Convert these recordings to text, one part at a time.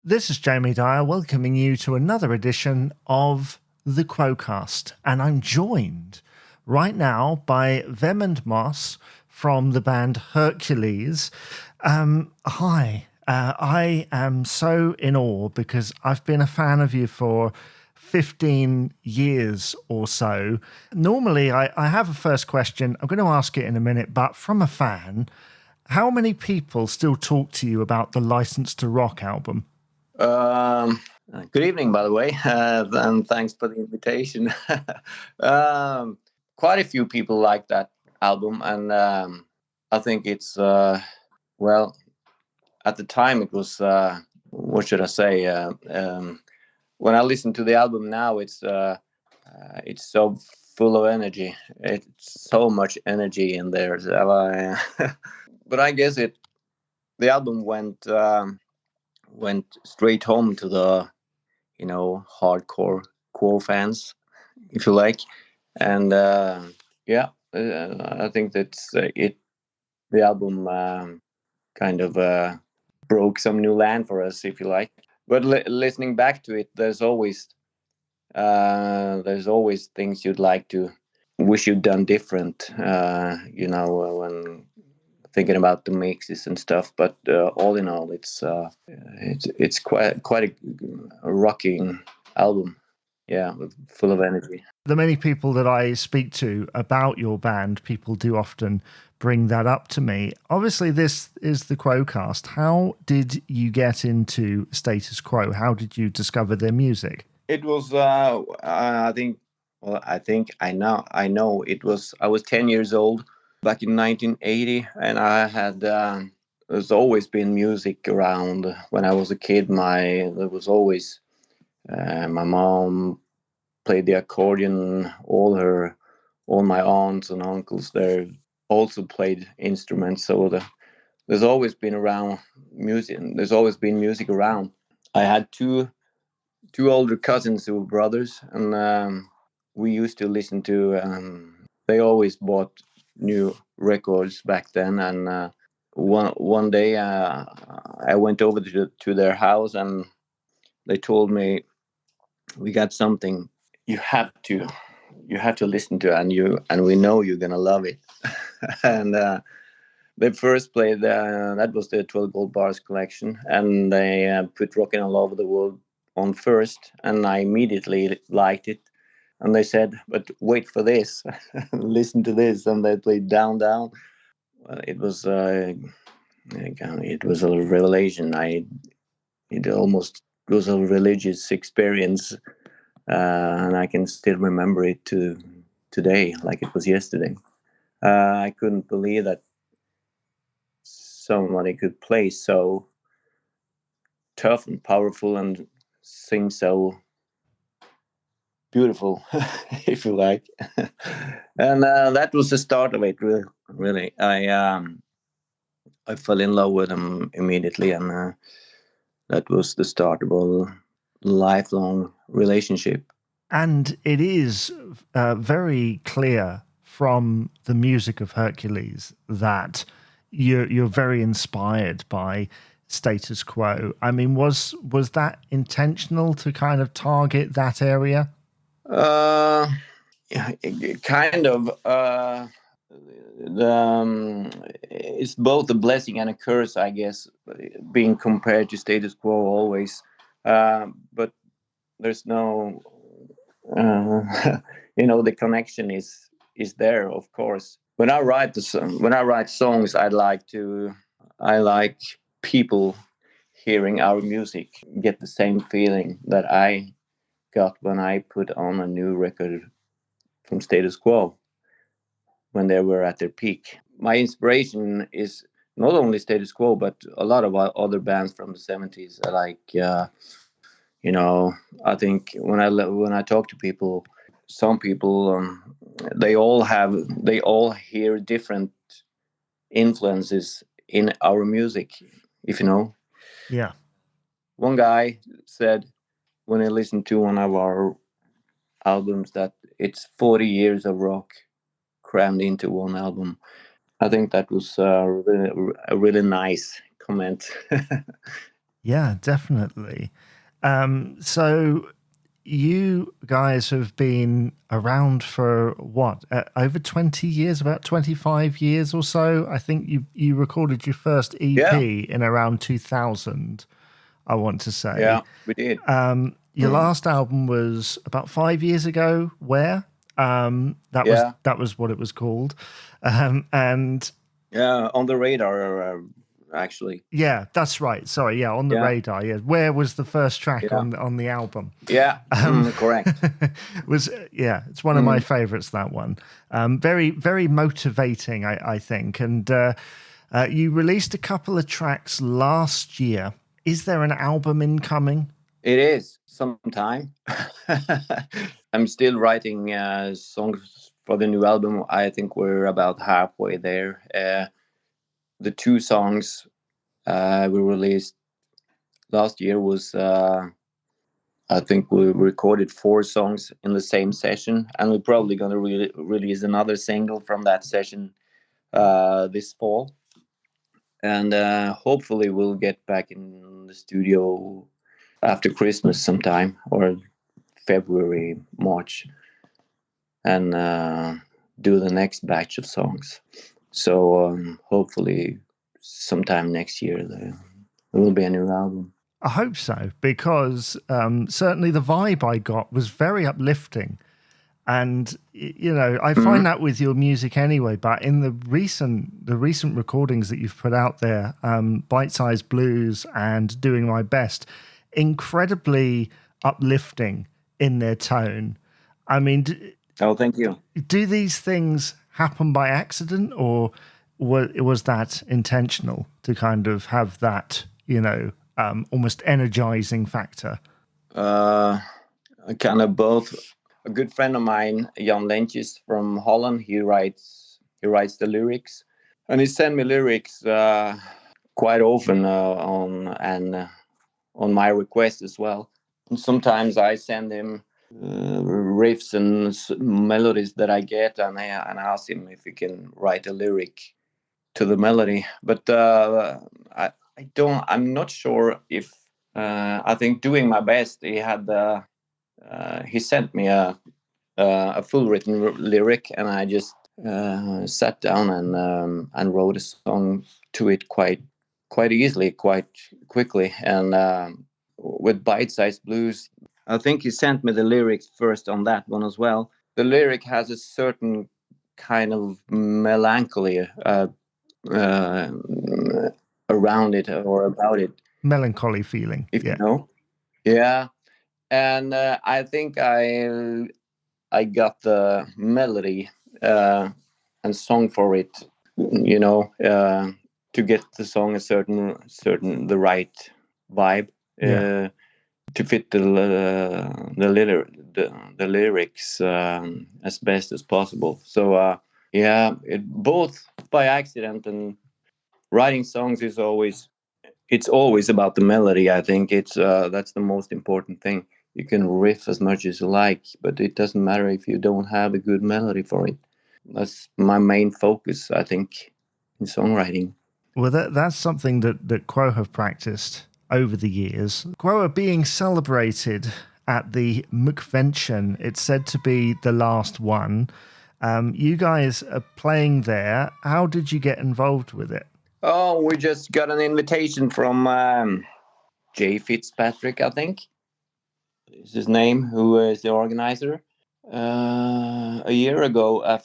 This is Jamie Dyer welcoming you to another edition of the Quo-Cast, and I'm joined right now by Vemund Moss from the band Hercules. Hi, I am so in awe because I've been a fan of you for 15 years or so. Normally, I have a first question. I'm going to ask it in a minute, but from a fan, how many people still talk to you about the License to Rock album? Um, Good evening, by the way, and thanks for the invitation. Quite a few people like that album, and I think it's well. At the time, it was what should I say? When I listen to the album now, it's so full of energy. It's so much energy in there. But I guess the album went straight home to the hardcore Quo fans, if you like, and I think that's it. The album kind of broke some new land for us, if you like. But listening back to it, there's always things you'd like to wish you'd done different. When thinking about the mixes and stuff. But all in all, it's quite a rocking album. Yeah, full of energy. The many people that I speak to about your band, people do often bring that up to me. Obviously, this is the Quo-Cast. How did you get into Status Quo? How did you discover their music? It was, I think. Well, I know. I was 10 years old back in 1980, and I had. There's always been music around when I was a kid. There was always my mom played the accordion. All my aunts and uncles there also played instruments. So there's always been around music. There's always been music around. I had two older cousins who were brothers, and we used to listen to. They always bought new records back then, and one day I went over to their house, and they told me, "We got something you have to listen to, and we know you're gonna love it." And they first played that was the 12 Gold Bars collection, and they put "Rockin' All Over the World" on first, and I immediately liked it. And they said, "But wait for this, listen to this," and they played "Down Down." Well, it was a revelation. It almost was a religious experience, and I can still remember it to today, like it was yesterday. I couldn't believe that somebody could play so tough and powerful and sing so beautiful, if you like. And that was the start of it. Really, I fell in love with them immediately, and that was the start of a lifelong relationship. And it is very clear from the music of Hercules that you're very inspired by Status Quo. I mean, was that intentional to kind of target that area? Uh, Kind of. It's both a blessing and a curse, I guess, being compared to Status Quo always. But there's no, the connection is there, of course. When I write songs, I like people hearing our music get the same feeling that I got when I put on a new record from Status Quo when they were at their peak. My inspiration is not only Status Quo, but a lot of other bands from the 70s. I think when I talk to people, some people they all hear different influences in our music. If you know, Yeah. one guy said when he listened to one of our albums that it's 40 years of rock crammed into one album. I think that was a really nice comment. Yeah, definitely. So you guys have been around for what, over 20 years, about 25 years or so. I think you recorded your first Yeah, EP in around 2000, I want to say. yeah, we did. Your last album was about 5 years ago. Where? That was Yeah, that was what it was called. And yeah, on the radar, actually. yeah, that's right. Sorry, yeah, on the Yeah, radar. Yeah, Where was the first track yeah, on the album? yeah. Um, Correct. was yeah, it's one of my Mm. favorites. That one, very motivating, I think. And you released a couple of tracks last year. Is there an album incoming? It is sometime. I'm still writing songs for the new album. I think we're about halfway there. The two songs we released last year was I think we recorded four songs in the same session, and we're probably going to release another single from that session this fall. And hopefully we'll get back in the studio after Christmas sometime, or February, March, and do the next batch of songs. So hopefully sometime next year there will be a new album. I hope so, because certainly the vibe I got was very uplifting. And I find that with your music anyway. But in the recent recordings that you've put out there, Bite Size Blues and Doing My Best, incredibly uplifting in their tone. I mean, Oh, thank you. do these things happen by accident, or was that intentional to kind of have that, almost energizing factor? Uh, kind of both. A good friend of mine, Jan Lentjes from Holland, he writes the lyrics, and he sent me lyrics quite often on my request as well. And sometimes I send him riffs and melodies that I get, and I ask him if he can write a lyric to the melody. But I don't. I'm not sure if. I think Doing My Best. He sent me a full written lyric, and I just sat down and wrote a song to it quite easily, quite quickly. And with Bite Size Blues, I think he sent me the lyrics first on that one as well. The lyric has a certain kind of melancholy uh, around it or about it, Melancholy feeling. if you Yeah. know. Yeah, and I think I got the melody and song for it, you know, to get the song a certain the right vibe, Yeah. to fit the lyrics as best as possible. So yeah, it both by accident, and writing songs is always it's always about the melody. I think it's that's the most important thing. You can riff as much as you like, but it doesn't matter if you don't have a good melody for it. That's my main focus, I think, in songwriting. Well, that's something that Quo have practiced over the years. Quo are being celebrated at the McVention. It's said to be the last one. You guys are playing there. How did you get involved with it? Oh, we just got an invitation from Jay Fitzpatrick, I think is his name, who is the organizer. A year ago, I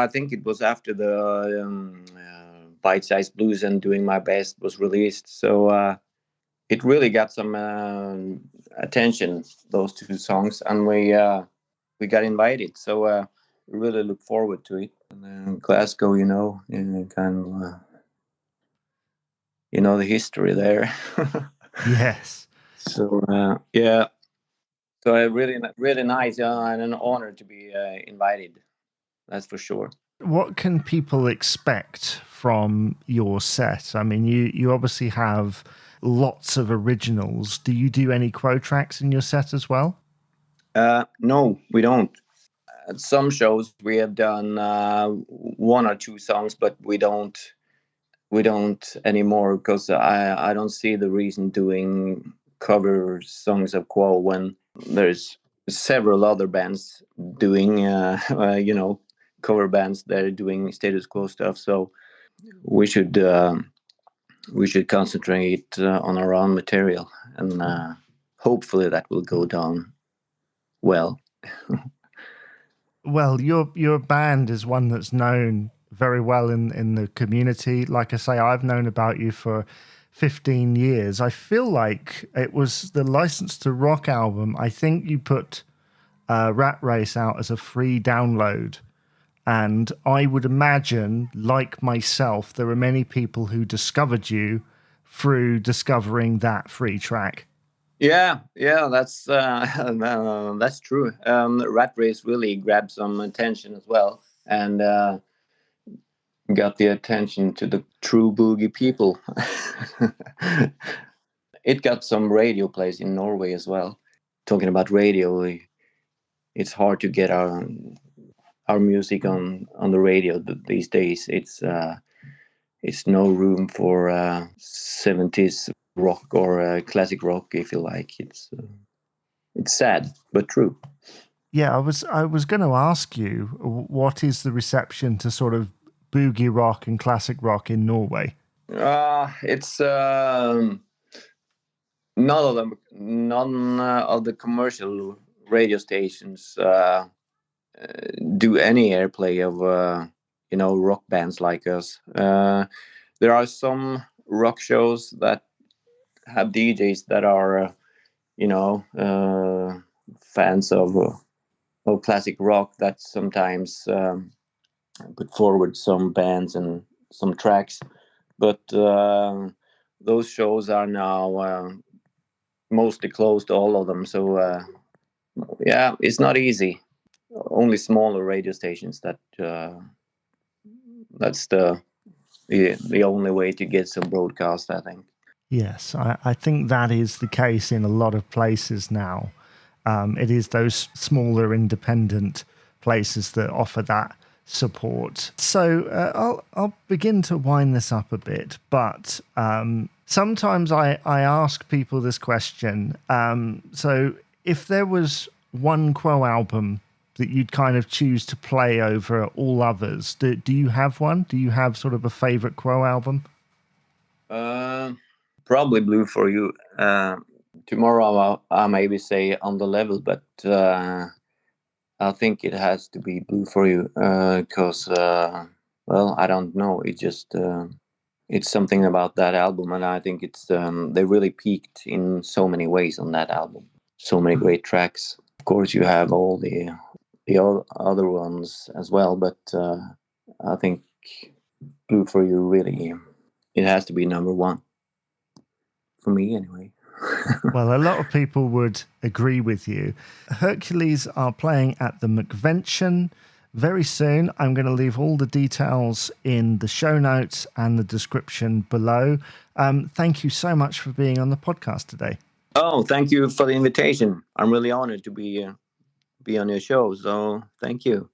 think it was after the Bite Size Blues and Doing My Best was released. So it really got some attention, those two songs, and we got invited. So we really look forward to it. And Glasgow, kind of the history there. Yes. So yeah, so really nice, and an honor to be invited. That's for sure. What can people expect from your set? I mean, you obviously have lots of originals. Do you do any Quo tracks in your set as well? No, we don't. At some shows we have done one or two songs, but we don't. we don't anymore, because I don't see the reason doing cover songs of Quo when there's several other bands doing cover bands that are doing Status Quo stuff. So we should concentrate on our own material, and hopefully that will go down well. Well, your band is one that's known very well in the community. Like I say, I've known about you for 15 years. I feel like it was the License to Rock album. I think you put Rat Race out as a free download. And I would imagine, like myself, there are many people who discovered you through discovering that free track. Yeah, that's that's true. Rat Race really grabbed some attention as well, and got the attention to the true boogie people. It got some radio plays in Norway as well. Talking about radio, it's hard to get our music on the radio these days. It's no room for 70s rock or classic rock, if you like. It's sad but true. Yeah, I was going to ask you, what is the reception to sort of boogie rock and classic rock in Norway? It's none of the commercial radio stations do any airplay of rock bands like us. There are some rock shows that have DJs that are fans of classic rock, that sometimes put forward some bands and some tracks, but those shows are now mostly closed, all of them. So yeah, it's not easy. Only smaller radio stations that's the only way to get some broadcast, I think. Yes, I think that is the case in a lot of places now. It is those smaller independent places that offer that support. So I'll begin to wind this up a bit, but sometimes I ask people this question. So if there was one Quo album that you'd kind of choose to play over all others, do you have one? Do you have sort of a favorite Quo album? Probably Blue for You. Tomorrow I'll maybe say On the Level, but I think it has to be Blue for You, because well, I don't know. It just it's something about that album, and I think it's they really peaked in so many ways on that album. So many great tracks. Of course, you have all the other ones as well, but I think Blue for You really, it has to be number one for me anyway. Well, a lot of people would agree with you. Hercules are playing at the McVention very soon. I'm going to leave all the details in the show notes and the description below. Thank you so much for being on the podcast today. Oh, thank you for the invitation. I'm really honored to be on your show, so thank you.